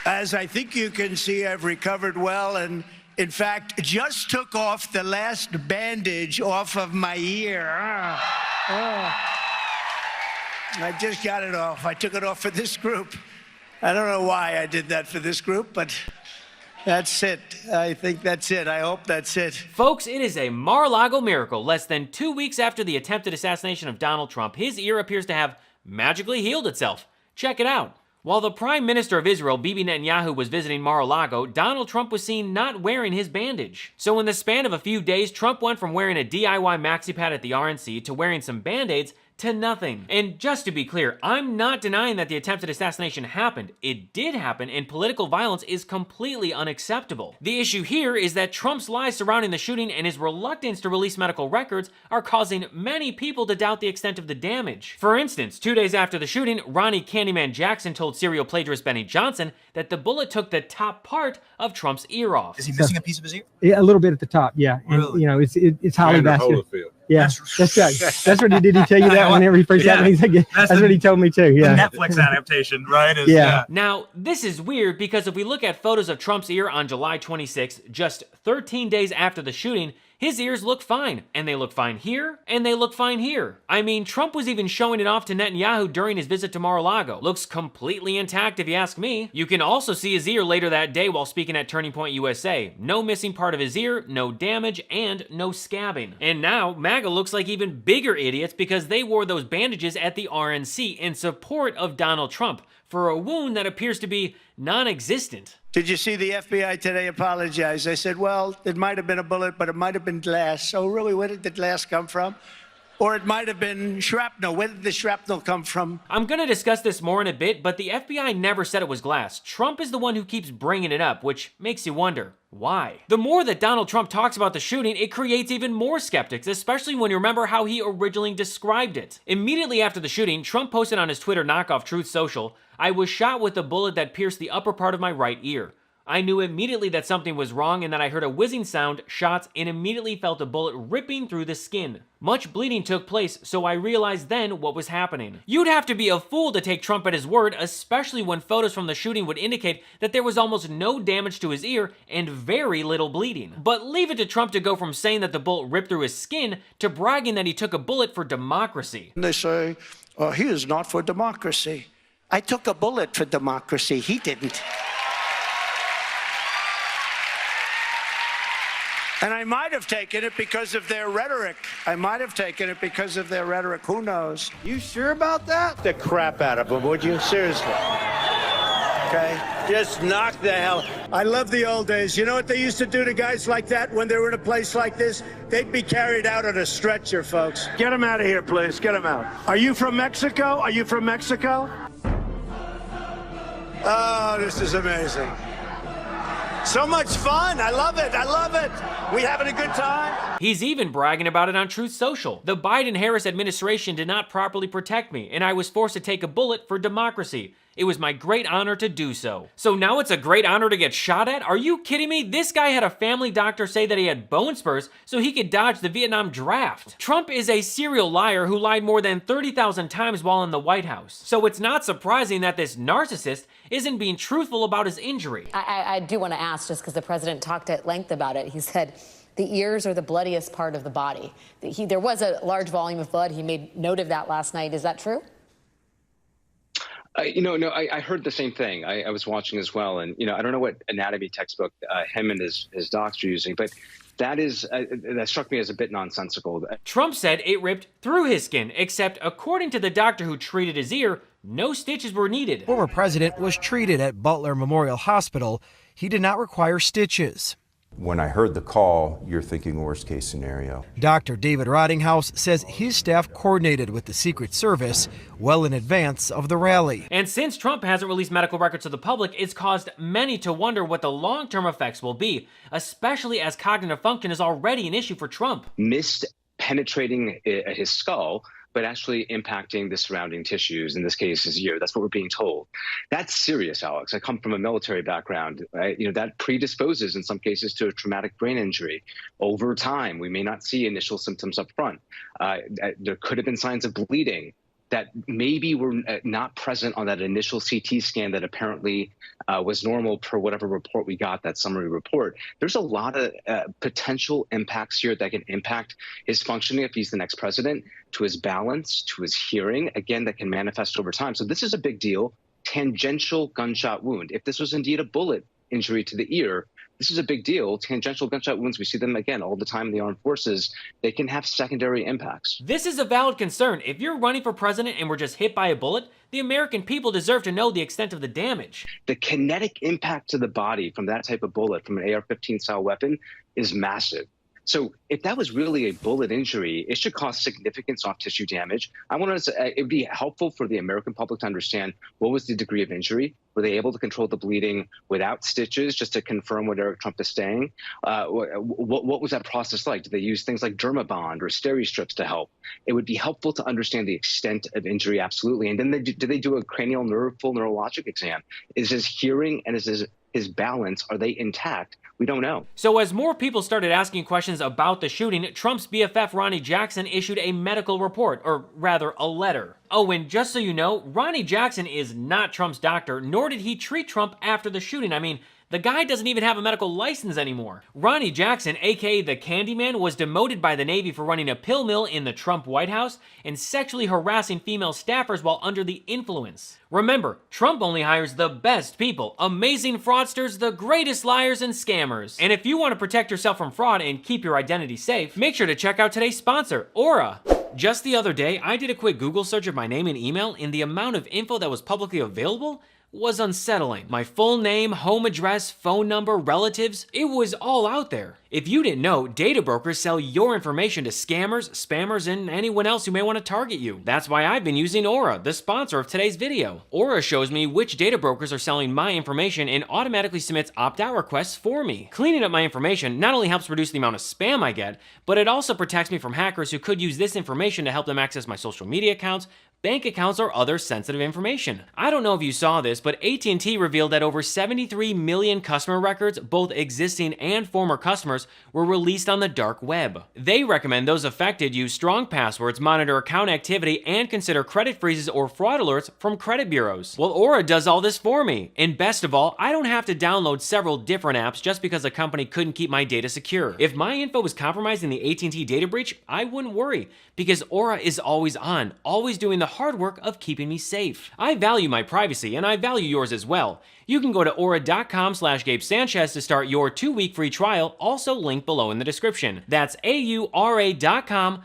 As I think you can see, I've recovered well and, in fact, just took off the last bandage off of my ear. I just got it off. I took it off for this group. I don't know why I did that for this group, but that's it. I think that's it. I hope that's it. Folks, it is a Mar-a-Lago miracle. Less than 2 weeks after the attempted assassination of Donald Trump, his ear appears to have magically healed itself. Check it out. While the Prime Minister of Israel, Bibi Netanyahu, was visiting Mar-a-Lago, Donald Trump was seen not wearing his bandage. So in the span of a few days, Trump went from wearing a DIY maxi pad at the RNC to wearing some Band-Aids to nothing. And just to be clear, I'm not denying that the attempted assassination happened. It did happen, and political violence is completely unacceptable. The issue here is that Trump's lies surrounding the shooting and his reluctance to release medical records are causing many people to doubt the extent of the damage. For instance, 2 days after the shooting, Ronnie Candyman Jackson told serial plagiarist Benny Johnson that the bullet took the top part of Trump's ear off. Is he missing a piece of his ear? Yeah, a little bit at the top, yeah. And, Really? you know, it's highly vascular. Yeah, That's that's what he did. He tell you that whenever he first happened. He's like, that's what he told me too. Yeah. The Netflix adaptation, right? Yeah. Now, this is weird because if we look at photos of Trump's ear on July 26th, just 13 days after the shooting, his ears look fine, and they look fine here, and they look fine here. I mean, Trump was even showing it off to Netanyahu during his visit to Mar-a-Lago. Looks completely intact if you ask me. You can also see his ear later that day while speaking at Turning Point USA. No missing part of his ear, no damage, and no scabbing. And now, MAGA looks like even bigger idiots because they wore those bandages at the RNC in support of Donald Trump for a wound that appears to be non-existent. Did you see the FBI today apologize? I said, well, it might have been a bullet, but it might have been glass. So really, where did the glass come from? Or it might have been shrapnel. Where did the shrapnel come from? I'm gonna discuss this more in a bit, but the FBI never said it was glass. Trump is the one who keeps bringing it up, which makes you wonder, why? The more that Donald Trump talks about the shooting, it creates even more skeptics, especially when you remember how he originally described it. Immediately after the shooting, Trump posted on his Twitter knockoff Truth Social, "I was shot with a bullet that pierced the upper part of my right ear. I knew immediately that something was wrong and that I heard a whizzing sound, shots, and immediately felt a bullet ripping through the skin. Much bleeding took place, so I realized then what was happening." You'd have to be a fool to take Trump at his word, especially when photos from the shooting would indicate that there was almost no damage to his ear and very little bleeding. But leave it to Trump to go from saying that the bullet ripped through his skin to bragging that he took a bullet for democracy. And they say, oh, he is not for democracy. I took a bullet for democracy. He didn't. And I might have taken it because of their rhetoric. I might have taken it because of their rhetoric. Who knows? You sure about that? The crap out of them, would you? Seriously. Okay? Just knock the hell. I love the old days. You know what they used to do to guys like that when they were in a place like this? They'd be carried out on a stretcher, folks. Get them out of here, please. Get them out. Are you from Mexico? Are you from Mexico? Oh, this is amazing. So much fun. I love it. I love it. We having a good time? He's even bragging about it on Truth Social. The Biden-Harris administration did not properly protect me, and I was forced to take a bullet for democracy. It was my great honor to do so. So now it's a great honor to get shot at? Are you kidding me? This guy had a family doctor say that he had bone spurs so he could dodge the Vietnam draft. Trump is a serial liar who lied more than 30,000 times while in the White House. So it's not surprising that this narcissist isn't being truthful about his injury. I do want to ask, just because the president talked at length about it, he said the ears are the bloodiest part of the body. There was a large volume of blood. He made note of that last night. Is that true? I heard the same thing. I was watching as well. And, I don't know what anatomy textbook him and his docs are using, but that struck me as a bit nonsensical. Trump said it ripped through his skin, except according to the doctor who treated his ear, no stitches were needed. Former president was treated at Butler Memorial Hospital. He did not require stitches. When I heard the call, you're thinking worst case scenario. Dr. David Rottinghaus says his staff coordinated with the Secret Service well in advance of the rally. And since Trump hasn't released medical records to the public, it's caused many to wonder what the long-term effects will be, especially as cognitive function is already an issue for Trump. Missed penetrating his skull, but actually impacting the surrounding tissues, in this case his ear. That's what we're being told. That's serious, Alex. I come from a military background. Right? That predisposes in some cases to a traumatic brain injury. Over time, we may not see initial symptoms up front. There could have been signs of bleeding that maybe were not present on that initial CT scan that apparently was normal per whatever report we got, that summary report. There's a lot of potential impacts here that can impact his functioning if he's the next president, to his balance, to his hearing, again, that can manifest over time. So this is a big deal. Tangential gunshot wound. If this was indeed a bullet injury to the ear, this is a big deal. Tangential gunshot wounds, we see them again all the time in the armed forces. They can have secondary impacts. This is a valid concern. If you're running for president and were just hit by a bullet, the American people deserve to know the extent of the damage. The kinetic impact to the body from that type of bullet, from an AR-15 style weapon, is massive. So if that was really a bullet injury, it should cause significant soft tissue damage. I want to say it would be helpful for the American public to understand what was the degree of injury. Were they able to control the bleeding without stitches, just to confirm what Eric Trump is saying? What was that process like? Did they use things like Dermabond or Steri-strips to help? It would be helpful to understand the extent of injury, absolutely. And then did they do a cranial nerve full neurologic exam? Is his hearing and his balance, are they intact? We don't know. So as more people started asking questions about the shooting, Trump's BFF Ronny Jackson issued a medical report, or rather a letter. Oh, and just so you know, Ronny Jackson is not Trump's doctor, nor did he treat Trump after the shooting. I mean, the guy doesn't even have a medical license anymore. Ronny Jackson, aka the Candyman, was demoted by the Navy for running a pill mill in the Trump White House and sexually harassing female staffers while under the influence. Remember, Trump only hires the best people, amazing fraudsters, the greatest liars and scammers. And if you want to protect yourself from fraud and keep your identity safe, make sure to check out today's sponsor, Aura. Just the other day, I did a quick Google search of my name and email, and the amount of info that was publicly available was unsettling. My full name, home address, phone number, relatives, it was all out there. If you didn't know, data brokers sell your information to scammers, spammers, and anyone else who may want to target you. That's why I've been using Aura, the sponsor of today's video. Aura shows me which data brokers are selling my information and automatically submits opt-out requests for me. Cleaning up my information not only helps reduce the amount of spam I get, but it also protects me from hackers who could use this information to help them access my social media accounts, bank accounts, or other sensitive information. I don't know if you saw this, but AT&T revealed that over 73 million customer records, both existing and former customers, were released on the dark web. They recommend those affected use strong passwords, monitor account activity, and consider credit freezes or fraud alerts from credit bureaus. Well, Aura does all this for me. And best of all, I don't have to download several different apps just because a company couldn't keep my data secure. If my info was compromised in the AT&T data breach, I wouldn't worry, because Aura is always on, always doing the hard work of keeping me safe. I value my privacy, and I value yours as well. You can go to aura.com/Gabe Sanchez to start your 2-week free trial, also linked below in the description. That's aura.com/Gabe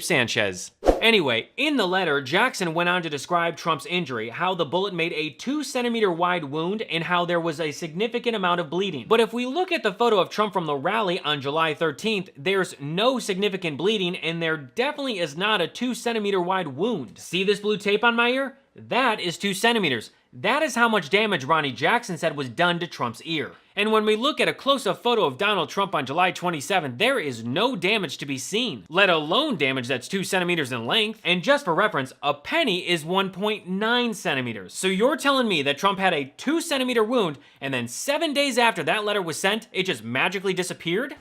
Sanchez. Anyway, in the letter, Jackson went on to describe Trump's injury, how the bullet made a 2-centimeter wide wound, and how there was a significant amount of bleeding. But if we look at the photo of Trump from the rally on July 13th, there's no significant bleeding, and there definitely is not a 2-centimeter wide wound. See this blue tape on my ear? That is 2 centimeters. That is how much damage Ronny Jackson said was done to Trump's ear. And when we look at a close-up photo of Donald Trump on July 27th, there is no damage to be seen, let alone damage that's 2 centimeters in length. And just for reference, a penny is 1.9 centimeters. So you're telling me that Trump had a 2-centimeter wound, and then 7 days after that letter was sent, it just magically disappeared?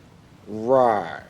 Right.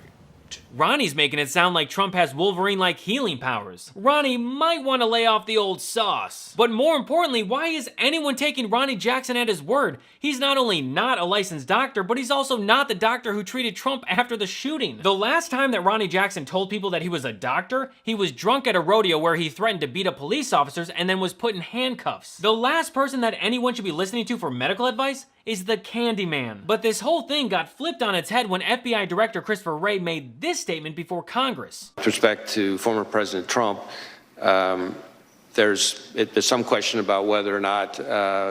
Ronnie's making it sound like Trump has Wolverine-like healing powers. Ronnie might want to lay off the old sauce. But more importantly, why is anyone taking Ronny Jackson at his word? He's not only not a licensed doctor, but he's also not the doctor who treated Trump after the shooting. The last time that Ronny Jackson told people that he was a doctor, he was drunk at a rodeo where he threatened to beat up police officers and then was put in handcuffs. The last person that anyone should be listening to for medical advice is the Candyman. But this whole thing got flipped on its head when FBI Director Christopher Wray made this statement before Congress. With respect to former President Trump, there's some question about whether or not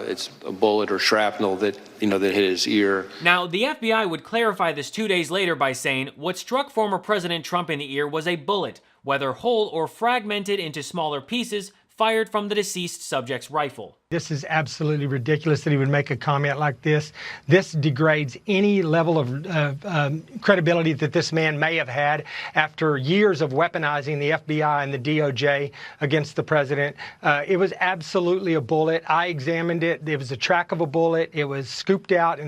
it's a bullet or shrapnel that hit his ear. Now, the FBI would clarify this 2 days later by saying what struck former President Trump in the ear was a bullet, whether whole or fragmented into smaller pieces, fired from the deceased subject's rifle. This is absolutely ridiculous that he would make a comment like this. This degrades any level of credibility that this man may have had after years of weaponizing the FBI and the DOJ against the president. It was absolutely a bullet. I examined it. It was a track of a bullet. It was scooped out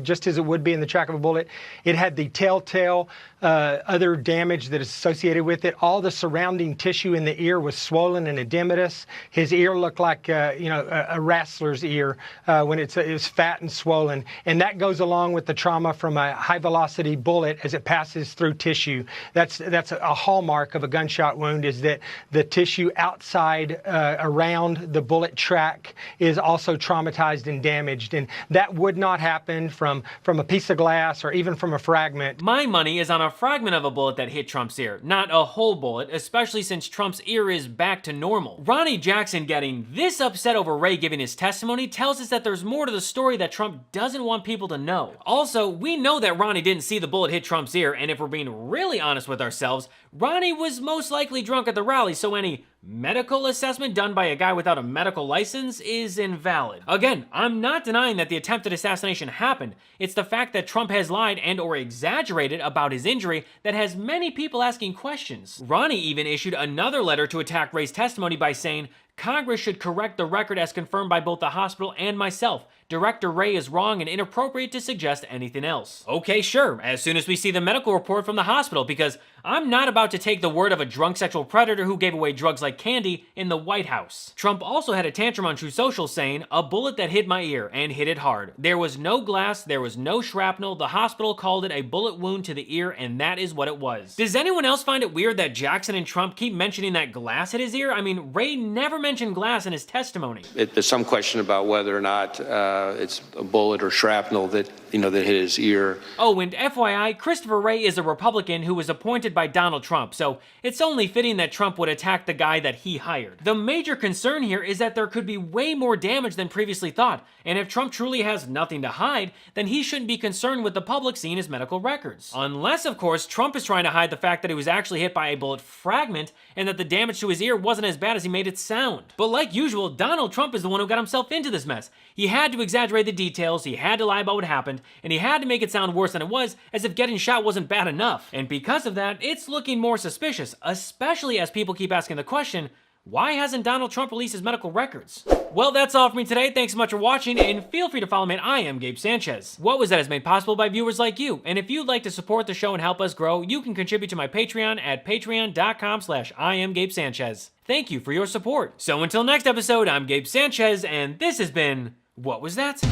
just as it would be in the track of a bullet. It had the telltale other damage that is associated with it. All the surrounding tissue in the ear was swollen and edematous. His ear looked like a wrestler's ear when it was fat and swollen, and that goes along with the trauma from a high-velocity bullet as it passes through tissue. That's a hallmark of a gunshot wound, is that the tissue outside around the bullet track is also traumatized and damaged, and that would not happen from a piece of glass or even from a fragment. My money is on a fragment of a bullet that hit Trump's ear, not a whole bullet, especially since Trump's ear is back to normal. Ronny Jackson getting this upset over Wray giving his testimony tells us that there's more to the story that Trump doesn't want people to know. Also, we know that Ronny didn't see the bullet hit Trump's ear, and if we're being really honest with ourselves, Ronny was most likely drunk at the rally, so any medical assessment done by a guy without a medical license is invalid. Again, I'm not denying that the attempted assassination happened. It's the fact that Trump has lied and or exaggerated about his injury that has many people asking questions. Ronny even issued another letter to attack Wray's testimony by saying, Congress should correct the record as confirmed by both the hospital and myself. Director Wray is wrong and inappropriate to suggest anything else. Okay, sure, as soon as we see the medical report from the hospital, because I'm not about to take the word of a drunk sexual predator who gave away drugs like candy in the White House. Trump also had a tantrum on Truth Social saying, a bullet that hit my ear and hit it hard. There was no glass, there was no shrapnel, the hospital called it a bullet wound to the ear, and that is what it was. Does anyone else find it weird that Jackson and Trump keep mentioning that glass hit his ear? I mean, Wray never mentioned glass in his testimony. There's some question about whether or not it's a bullet or shrapnel that hit his ear. Oh, and FYI, Christopher Wray is a Republican who was appointed by Donald Trump, so it's only fitting that Trump would attack the guy that he hired. The major concern here is that there could be way more damage than previously thought, and if Trump truly has nothing to hide, then he shouldn't be concerned with the public seeing his medical records. Unless, of course, Trump is trying to hide the fact that he was actually hit by a bullet fragment and that the damage to his ear wasn't as bad as he made it sound. But like usual, Donald Trump is the one who got himself into this mess. He had to exaggerate the details, he had to lie about what happened, and he had to make it sound worse than it was, as if getting shot wasn't bad enough. And because of that, it's looking more suspicious, especially as people keep asking the question, why hasn't Donald Trump released his medical records? Well, that's all for me today. Thanks so much for watching, and feel free to follow me at I Am Gabe Sanchez. What Was That is made possible by viewers like you, and if you'd like to support the show and help us grow, you can contribute to my Patreon at patreon.com/IamGabeSanchez. Thank you for your support. So until next episode, I'm Gabe Sanchez, and this has been What Was That?